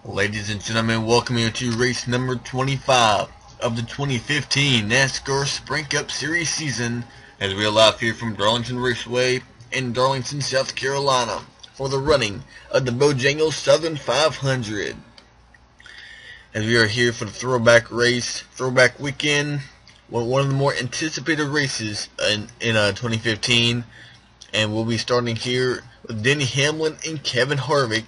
Ladies and gentlemen, welcome you to race number 25 of the 2015 NASCAR Sprint Cup Series season, as we are live here from Darlington Raceway in Darlington, South Carolina, for the running of the Bojangles Southern 500. As we are here for the throwback race, throwback weekend, one of the more anticipated races in 2015, and we'll be starting here with Denny Hamlin and Kevin Harvick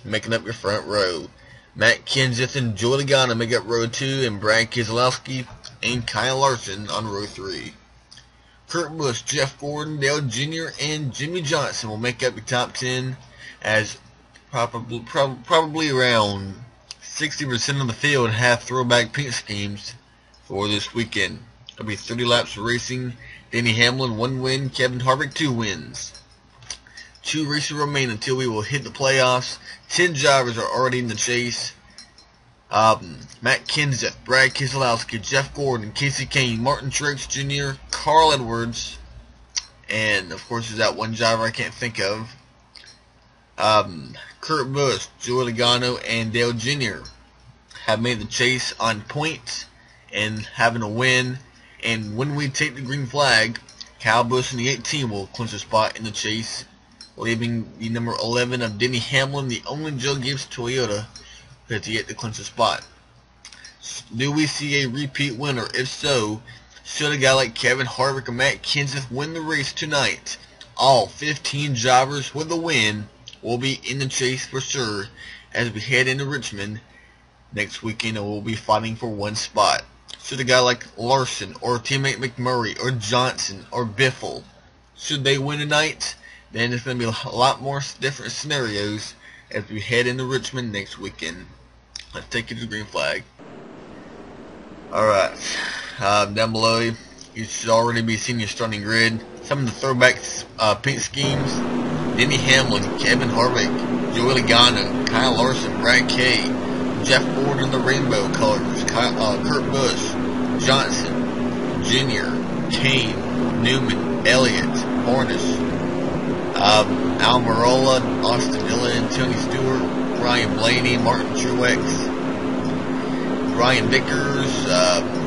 making up your front row. Matt Kenseth and Joey Logano make up row 2, and Brad Keselowski and Kyle Larson on row 3. Kurt Busch, Jeff Gordon, Dale Jr., and Jimmy Johnson will make up your top 10, as probably around 60% of the field have throwback paint schemes for this weekend. It'll be 30 laps of racing. Denny Hamlin 1 win, Kevin Harvick 2 wins. 2 races remain until we will hit the playoffs. 10 drivers are already in the chase. Matt Kenseth, Brad Keselowski, Jeff Gordon, Casey Kane, Martin Truex Jr., Carl Edwards, and of course there's that one driver I can't think of. Kurt Busch, Joey Logano, and Dale Jr. have made the chase on points and having a win. And when we take the green flag, Kyle Busch in the 18 will clinch a spot in the chase, leaving the number 11 of Denny Hamlin, the only Joe Gibbs Toyota, that's yet to clinch a spot. Do we see a repeat winner? If so, should a guy like Kevin Harvick or Matt Kenseth win the race tonight, all 15 drivers with a win will be in the chase for sure as we head into Richmond next weekend, and we'll be fighting for one spot. Should a guy like Larson or teammate McMurray or Johnson or Biffle, should they win tonight, then there's going to be a lot more different scenarios as we head into Richmond next weekend. Let's take you to the green flag. Alright, down below you should already be seeing your starting grid. Some of the throwback paint schemes: Denny Hamlin, Kevin Harvick, Joey Logano, Kyle Larson, Brad K, Jeff Gordon in the rainbow colors, Kurt Busch, Johnson, Jr., Kane, Newman, Elliott, Hornish, Almirola, Austin Dillon, Tony Stewart, Ryan Blaney, Martin Truex, Ryan Vickers,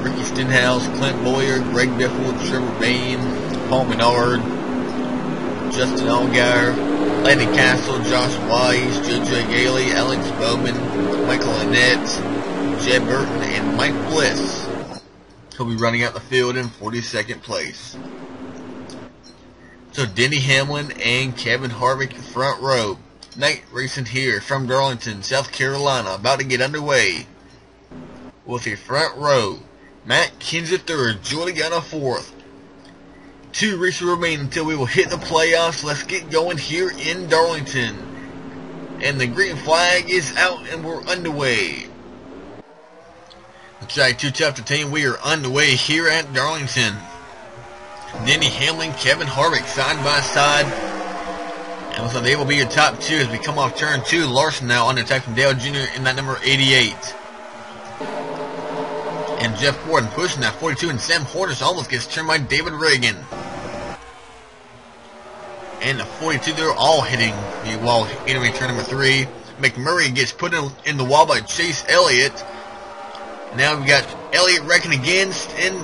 Ricky Stenhouse, Clint Boyer, Greg Biffle, Trevor Bayne, Paul Menard, Justin Allgaier, Landon Castle, Josh Wise, JJ Gailey, Alex Bowman, Michael Annett, Jed Burton, and Mike Bliss. He'll be running out the field in 42nd place. So Denny Hamlin and Kevin Harvick front row. Night racing here from Darlington, South Carolina, about to get underway with a front row. Matt Kenseth third, Joey Logano fourth. 2 races remain until we will hit the playoffs. Let's get going here in Darlington. And the green flag is out and we're underway. Track 2 chapter 10, we are underway here at Darlington. Denny Hamlin, Kevin Harvick side by side. And so they will be your top 2 as we come off turn 2. Larson now under attack from Dale Jr. in that number 88. And Jeff Gordon pushing that 42, and Sam Hornish almost gets turned by David Reagan. And the 42, they're all hitting the wall entering turn number 3. McMurray gets put in the wall by Chase Elliott. Now we got Elliott wrecking against, and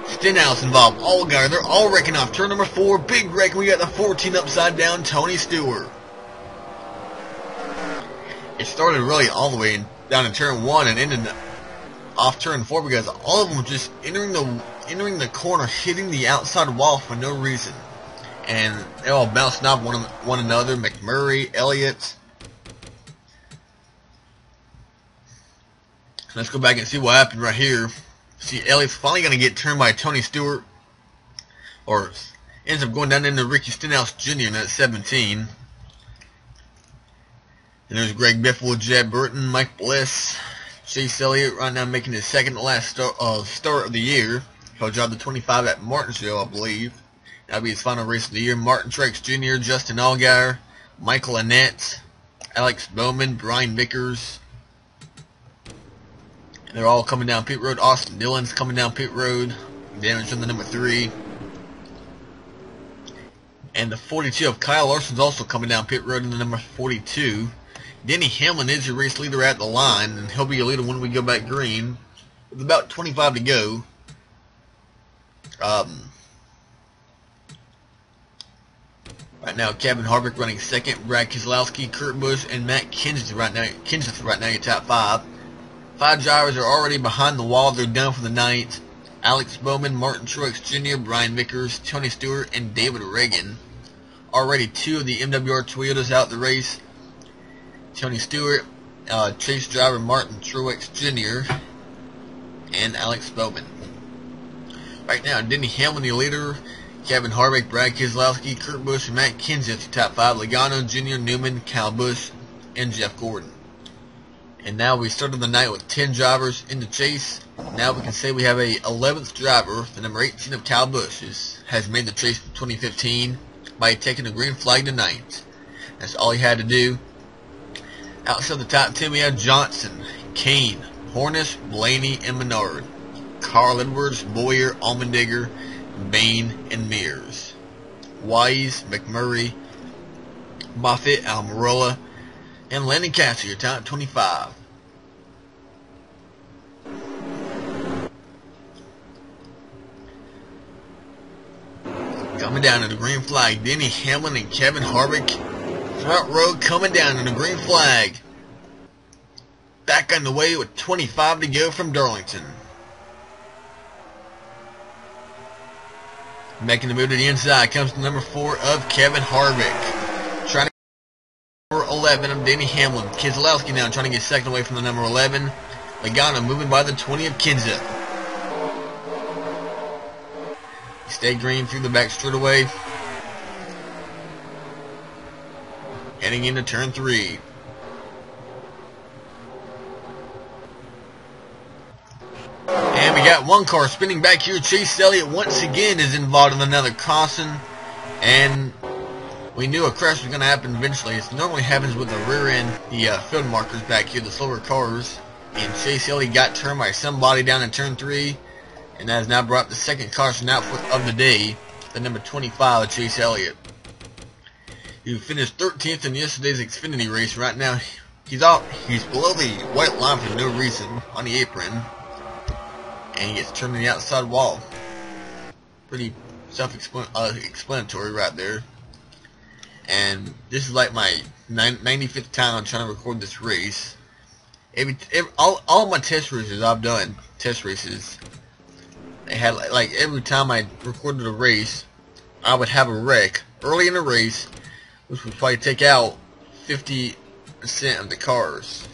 Stenhouse involved. Allgaier, they're all wrecking off turn number 4. Big wreck. We got the 14 upside down Tony Stewart. It started really all the way down in turn 1 and ended off turn 4 because all of them were just entering the corner, hitting the outside wall for no reason, and they all bouncing off one another. McMurray, Elliott. Let's go back and see what happened right here. See, Elliott's finally going to get turned by Tony Stewart, or ends up going down into Ricky Stenhouse Jr. in that 17. And there's Greg Biffle, Jed Burton, Mike Bliss, Chase Elliott right now making his second to last start of the year. He'll drive the 25 at Martinsville, I believe. That'll be his final race of the year. Martin Truex Jr., Justin Allgaier, Michael Annett, Alex Bowman, Brian Vickers. And they're all coming down pit road. Austin Dillon's coming down pit road. Damage on the number 3. And the 42 of Kyle Larson's also coming down pit road in the number 42. Denny Hamlin is your race leader at the line, and he'll be your leader when we go back green. With about 25 to go. Right now, Kevin Harvick running second, Brad Keselowski, Kurt Busch, and Matt Kenseth right now your top 5. 5 drivers are already behind the wall. They're done for the night. Alex Bowman, Martin Truex Jr., Brian Vickers, Tony Stewart, and David Reagan. Already 2 of the MWR Toyotas out the race. Tony Stewart, Chase driver Martin Truex Jr., and Alex Bowman. Right now, Denny Hamlin, your leader. Kevin Harvick, Brad Keselowski, Kurt Busch, and Matt Kenseth, top 5. Logano, Jr., Newman, Kyle Busch, and Jeff Gordon. And now we started the night with 10 drivers in the chase. Now we can say we have a 11th driver, the number 18 of Kyle Busch, has made the chase for 2015 by taking the green flag tonight. That's all he had to do. Outside the top 10, we have Johnson, Kane, Hornish, Blaney, and Menard. Carl Edwards, Boyer, Allmendinger, Bain, and Mears. Wise, McMurray, Moffitt, Almirola, and Landon Cassidy, your top 25. Coming down to the green flag, Denny Hamlin and Kevin Harvick. Front row coming down to the green flag. Back on the way with 25 to go from Darlington. Making the move to the inside comes the number 4 of Kevin Harvick. Trying to get number 11 of Denny Hamlin. Keselowski now trying to get second away from the number 11. Logano moving by the 20 of Kenseth. Stay green through the back straightaway. Heading into turn 3. And we got one car spinning back here. Chase Elliott once again is involved in another caution. And we knew a crash was going to happen eventually. It normally happens with the rear end, the field markers back here, the slower cars. And Chase Elliott got turned by somebody down in turn 3. And that has now brought the second caution out of the day, the number 25 of Chase Elliott. He finished 13th in yesterday's Xfinity race. Right now, he's below the white line for no reason on the apron. And he gets turned to the outside wall. Pretty self-explanatory right there. And this is like my 95th time I'm trying to record this race. All my test races I've done, they had like every time I recorded a race, I would have a wreck early in the race, which would probably take out 50% of the cars.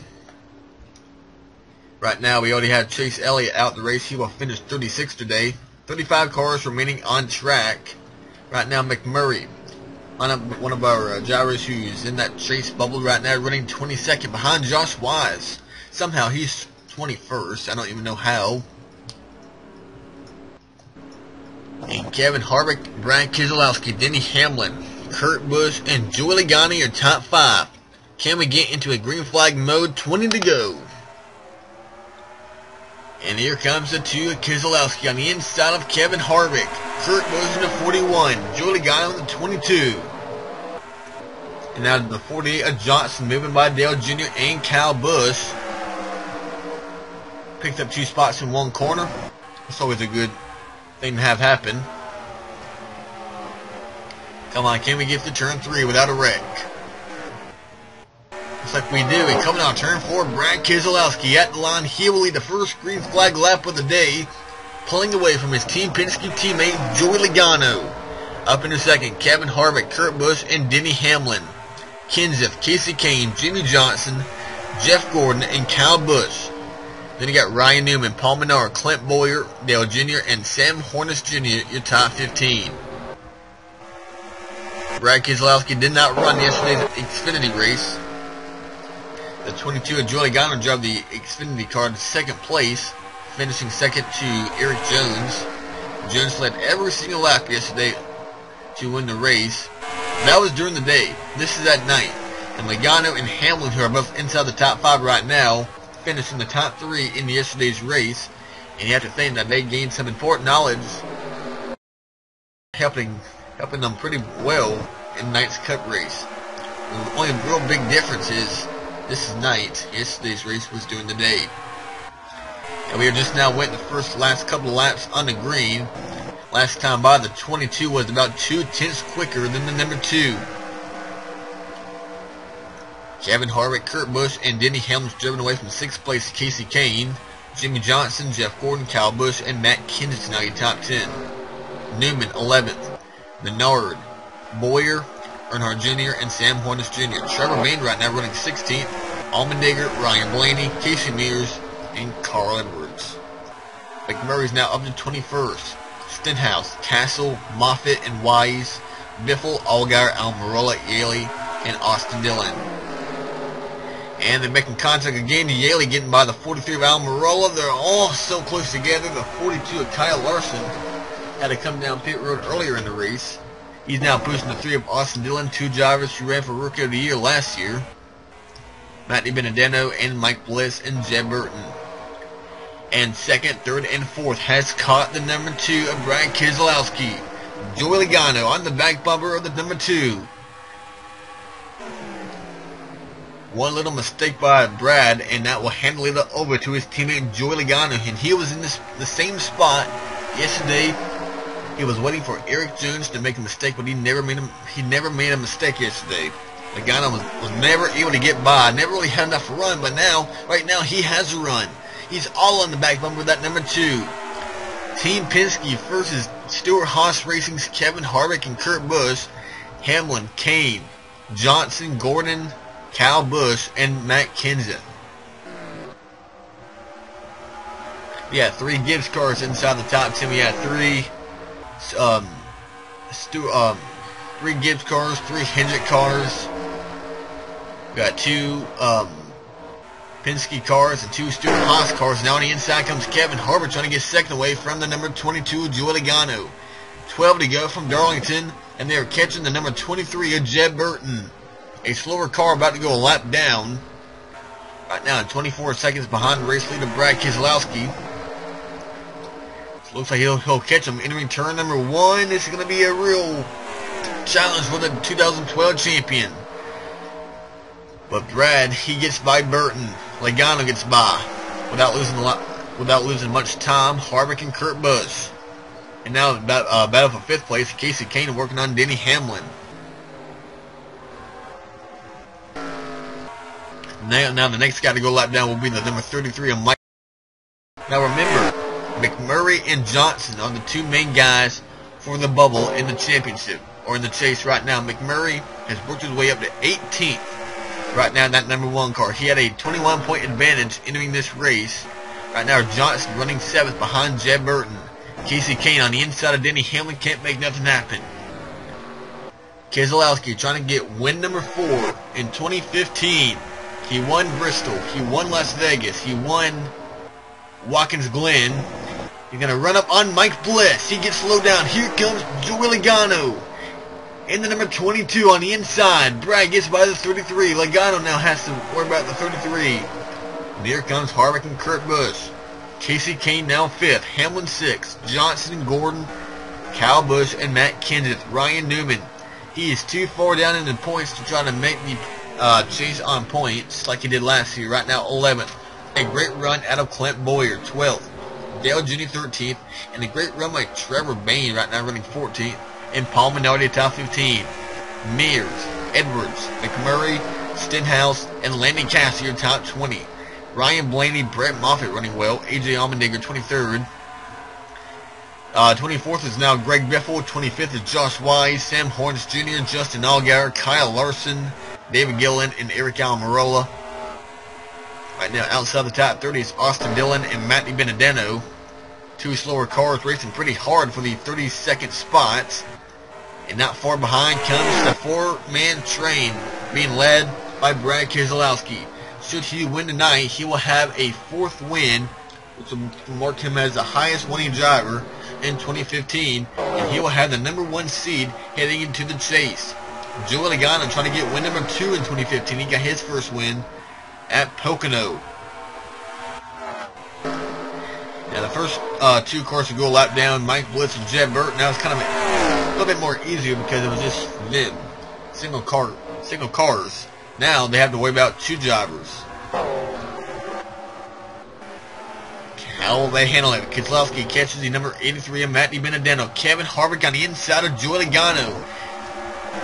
Right now, we already have Chase Elliott out the race. He will finish 36th today. 35 cars remaining on track. Right now, McMurray, one of our drivers who's in that chase bubble right now, running 22nd behind Josh Wise. Somehow he's 21st. I don't even know how. And Kevin Harvick, Brad Keselowski, Denny Hamlin, Kurt Busch, and Joey Logano are top 5. Can we get into a green flag mode? 20 to go. And here comes the 2 of Keselowski on the inside of Kevin Harvick. Kurt Busch in the 41. Joey Logano in the 22. And now the 48 of Johnson moving by Dale Jr. and Kyle Busch. Picked up 2 spots in one corner. That's always a good thing to have happen. Come on, can we get to turn 3 without a wreck? Looks like we do. And coming out turn 4, Brad Keselowski at the line. He will lead the first green flag lap of the day, pulling away from his Team Penske teammate Joey Logano. Up in the second, Kevin Harvick, Kurt Busch, and Denny Hamlin. Kenseth, Casey Kane, Jimmy Johnson, Jeff Gordon, and Kyle Busch. Then you got Ryan Newman, Paul Menard, Clint Boyer, Dale Jr., and Sam Hornish Jr., your top 15. Brad Keselowski did not run yesterday's Xfinity race. The 22 of Joey Logano drove the Xfinity car to second place, finishing second to Eric Jones. Jones led every single lap yesterday to win the race. That was during the day. This is at night. And Logano and Hamlin, who are both inside the top 5 right now, finished in the top 3 in yesterday's race. And you have to think that they gained some important knowledge, helping them pretty well in tonight's Cup race. The only real big difference is This is night. Yesterday's race was during the day. And we are just now went the last couple of laps on the green. Last time by, the 22 was about 2/10 quicker than the number 2. Kevin Harvick, Kurt Busch, and Denny Hamlin's driven away from 6th place Casey Kane. Jimmy Johnson, Jeff Gordon, Kyle Busch, and Matt Kenseth now your top 10. Newman, 11th. Menard, Boyer, Earnhardt Jr., and Sam Hornish Jr. Trevor Bayne right now running 16th. Allmendinger, Ryan Blaney, Casey Mears, and Carl Edwards. McMurray's now up to 21st. Stenhouse, Castle, Moffitt, and Wise, Biffle, Allgaier, Almirola, Yaley, and Austin Dillon. And they're making contact again. Yaley getting by the 43 of Almirola. They're all so close together. The 42 of Kyle Larson had to come down pit road earlier in the race. He's now pushing the 3 of Austin Dillon, 2 drivers who ran for Rookie of the Year last year. Matty Benedetto and Mike Bliss and Jeb Burton. And 2nd, 3rd, and 4th has caught the number 2 of Brad Keselowski. Joey Logano on the back bumper of the number 2. One little mistake by Brad, and that will handle it over to his teammate Joey Logano. And he was in the same spot yesterday. He was waiting for Eric Jones to make a mistake, but he never made a mistake yesterday. Logano was never able to get by, never really had enough to run, but right now he has a run. He's all on the back bumper of that number 2. Team Penske versus Stewart-Haas Racing's Kevin Harvick and Kurt Busch. Hamlin, Kane, Johnson, Gordon, Kyle Busch, and Matt Kenseth. Yeah, 3 Gibbs cars inside the top 10. We had 3 Gibbs cars, 3 Hendrick cars. We got 2 Penske cars and 2 Stewart-Haas cars. Now on the inside comes Kevin Harvick trying to get 2nd away from the number 22 Joey Logano. 12 to go from Darlington, and they are catching the number 23 of Jeb Burton. A slower car about to go a lap down. Right now 24 seconds behind race leader Brad Keselowski. So looks like he'll catch him entering turn number 1. This is going to be a real challenge for the 2012 champion. But Brad, he gets by Burton. Logano gets by without losing much time. Harvick and Kurt Busch. And now battle for 5th place. Casey Kane working on Denny Hamlin. Now the next guy to go lap down will be the number 33 of Mike. Now remember, McMurray and Johnson are the 2 main guys for the bubble in the championship, or in the chase right now. McMurray has worked his way up to 18th right now in that number 1 car. He had a 21-point advantage entering this race. Right now Johnson running 7th behind Jeb Burton. Casey Kane on the inside of Denny Hamlin can't make nothing happen. Keselowski trying to get win number 4 in 2015. He won Bristol. He won Las Vegas. He won Watkins Glen. He's going to run up on Mike Bliss. He gets slowed down. Here comes Joey Logano. In the number 22 on the inside. Brad gets by the 33. Logano now has to worry about the 33. And here comes Harvick and Kurt Busch. Casey Kane now 5th. Hamlin 6th. Johnson, Gordon, Kyle Busch, and Matt Kenseth. Ryan Newman. He is too far down in the points to try to make the chase on points like he did last year. Right now 11th. A great run out of Clint Boyer, 12th. Dale Jr. 13th. And a great run by Trevor Bayne right now running 14th. And Paul Menardi top 15. Mears, Edwards, McMurray, Stenhouse, and Landon Cassier top 20. Ryan Blaney, Brett Moffitt running well. AJ Allmendinger 23rd. 24th is now Greg Biffle. 25th is Josh Wise, Sam Hornish Jr., Justin Allgaier, Kyle Larson, David Gilliland, and Eric Almirola. Right now outside the top 30 is Austin Dillon and Matty Benedetto. 2 slower cars racing pretty hard for the 32nd spots. And not far behind comes the 4-man train being led by Brad Keselowski. Should he win tonight, he will have a 4th win, which will mark him as the highest winning driver in 2015, and he will have the number 1 seed heading into the chase. Joey Logano trying to get win number 2 in 2015. He got his first win at Pocono. Now the first 2 cars to go a lap down, Mike Bliss and Jeb Burton. Now it's kind of a little bit more easier because it was just them, single cars. Now they have to worry about 2 drivers. How will they handle it? Keselowski catches the number 83 of Matt DiBenedetto. Kevin Harvick on the inside of Joey Logano.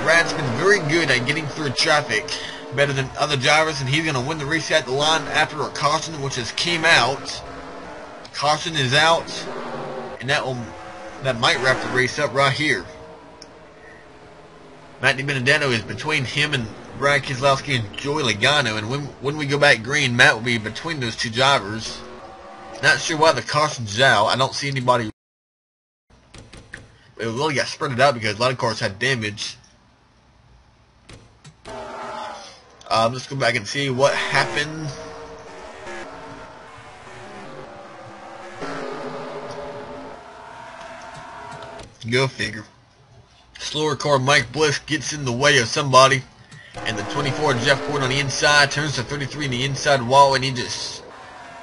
Brad's been very good at getting through traffic, better than other drivers, and he's going to win the race at the line after a caution, which has came out. Caution is out, and that might wrap the race up right here. Matt DiBenedetto is between him and Brad Keselowski and Joey Logano, and when we go back green, Matt will be between those 2 drivers. Not sure why the caution's out. I don't see anybody. It really got spread out because a lot of cars had damage. Let's go back and see what happened. Go figure. Slower car Mike Bliss gets in the way of somebody, and the 24 Jeff Gordon on the inside turns to 33 in the inside wall, and he just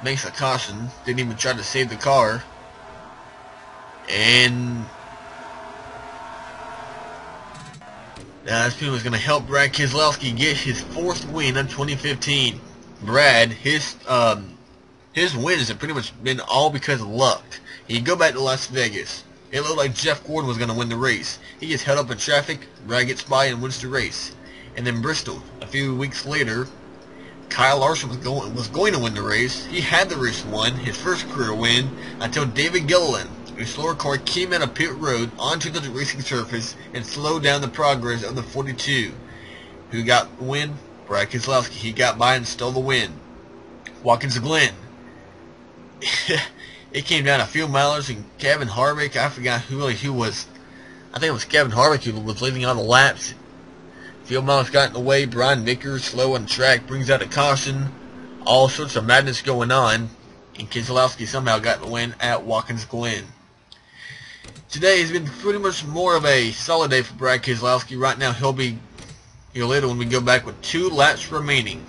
makes a caution. Didn't even try to save the car. And that's pretty much going to help Brad Keselowski get his 4th win of 2015. Brad, his wins have pretty much been all because of luck. You go back to Las Vegas. It looked like Jeff Gordon was going to win the race. He gets held up in traffic, Brad gets by and wins the race. And then Bristol, a few weeks later, Kyle Larson was going to win the race. He had the race won, his first career win, until David Gilliland, a slower car, came out of pit road onto the racing surface and slowed down the progress of the 42. Who got the win? Brad Keselowski. He got by and stole the win. Watkins Glen. It came down a few milers, and Kevin Harvick, I forgot who was. I think it was Kevin Harvick who was leading on the laps. Field miles got in the way. Brian Vickers, slow on the track, brings out a caution. All sorts of madness going on, and Keselowski somehow got the win at Watkins Glen. Today has been pretty much more of a solid day for Brad Keselowski. Right now he'll be here later when we go back with 2 laps remaining.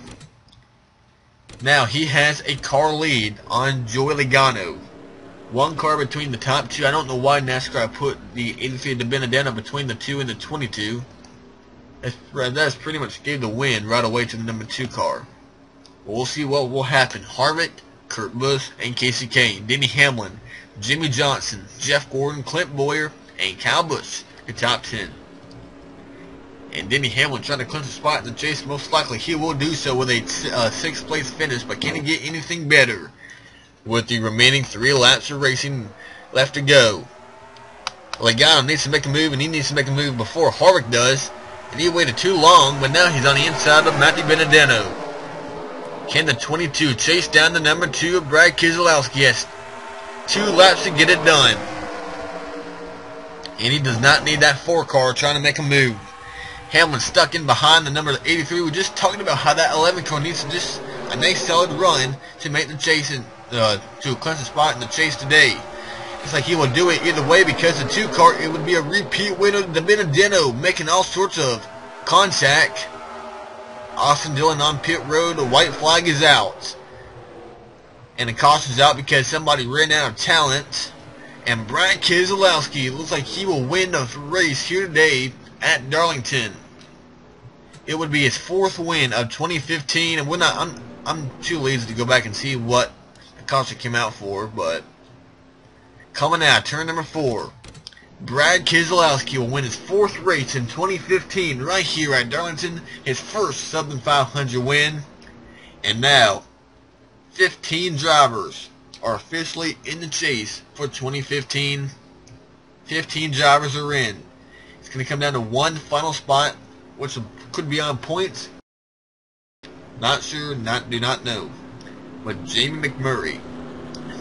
Now he has a car lead on Joey Logano. 1 car between the top 2. I don't know why NASCAR put the 83 DiBenedetto between the 2 and the 22. That's pretty much gave the win right away to the number 2 car. We'll see what will happen. Harvick, Kurt Busch, and Casey Kane, Denny Hamlin, Jimmy Johnson, Jeff Gordon, Clint Bowyer, and Kyle Busch, the top 10. And Denny Hamlin trying to clinch a spot in the chase. Most likely he will do so with a 6th place finish, but can he get anything better with the remaining 3 laps of racing left to go? Logano needs to make a move, and he needs to make a move before Harvick does. And he waited too long, but now he's on the inside of Matt DiBenedetto. Can the 22 chase down the number 2 of Brad Keselowski? Yes, 2 laps to get it done. And he does not need that 4 car trying to make a move. Hamlin stuck in behind the number 83. We're just talking about how that 11 car needs to just a nice solid run to make the chase and to clinch a spot in the chase today. It's like he will do it either way, because the 2 car, it would be a repeat winner. DiBenedetto making all sorts of contact. Austin Dillon on pit road. The white flag is out. And the caution's out because somebody ran out of talent. And Brad Keselowski looks like he will win the race here today at Darlington. It would be his 4th win of 2015, and I'm too lazy to go back and see what the caution came out for, but coming out, turn number 4, Brad Keselowski will win his 4th race in 2015 right here at Darlington, his first Southern 500 win. And now 15 drivers are officially in the chase for 2015. 15 drivers are in. It's going to come down to 1 final spot, which could be on points. Not sure, do not know. But Jamie McMurray,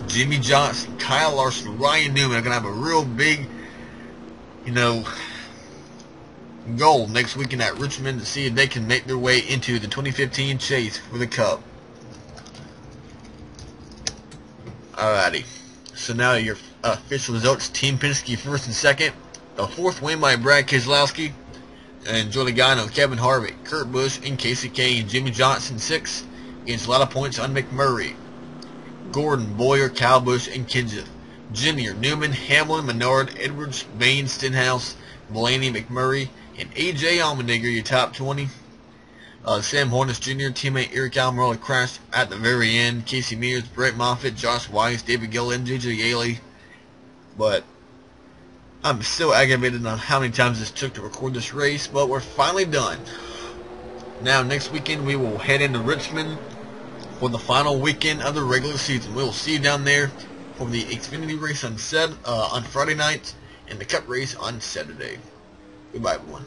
Jimmy Johnson, Kyle Larson, Ryan Newman are going to have a real big, goal next weekend at Richmond to see if they can make their way into the 2015 chase for the Cup. Alrighty. So now your official results. Team Penske 1st and 2nd. The 4th win by Brad Keselowski and Joey Logano, Kevin Harvick, Kurt Busch, and Casey Kane. Jimmy Johnson 6th. Against a lot of points on McMurray. Gordon, Bowyer, Kyle Busch, and Kenseth. Junior, Newman, Hamlin, Menard, Edwards, Bain, Stenhouse, Blaney, McMurray, and A.J. Allmendinger, your top 20. Sam Hornish Jr., teammate Eric Almirola crashed at the very end. Casey Mears, Brett Moffitt, Josh Weiss, David Gillen, JJ Yaley. But I'm still aggravated on how many times this took to record this race, but we're finally done. Now, next weekend we will head into Richmond for the final weekend of the regular season. We will see you down there for the Xfinity race on Friday night and the Cup race on Saturday. Goodbye, everyone.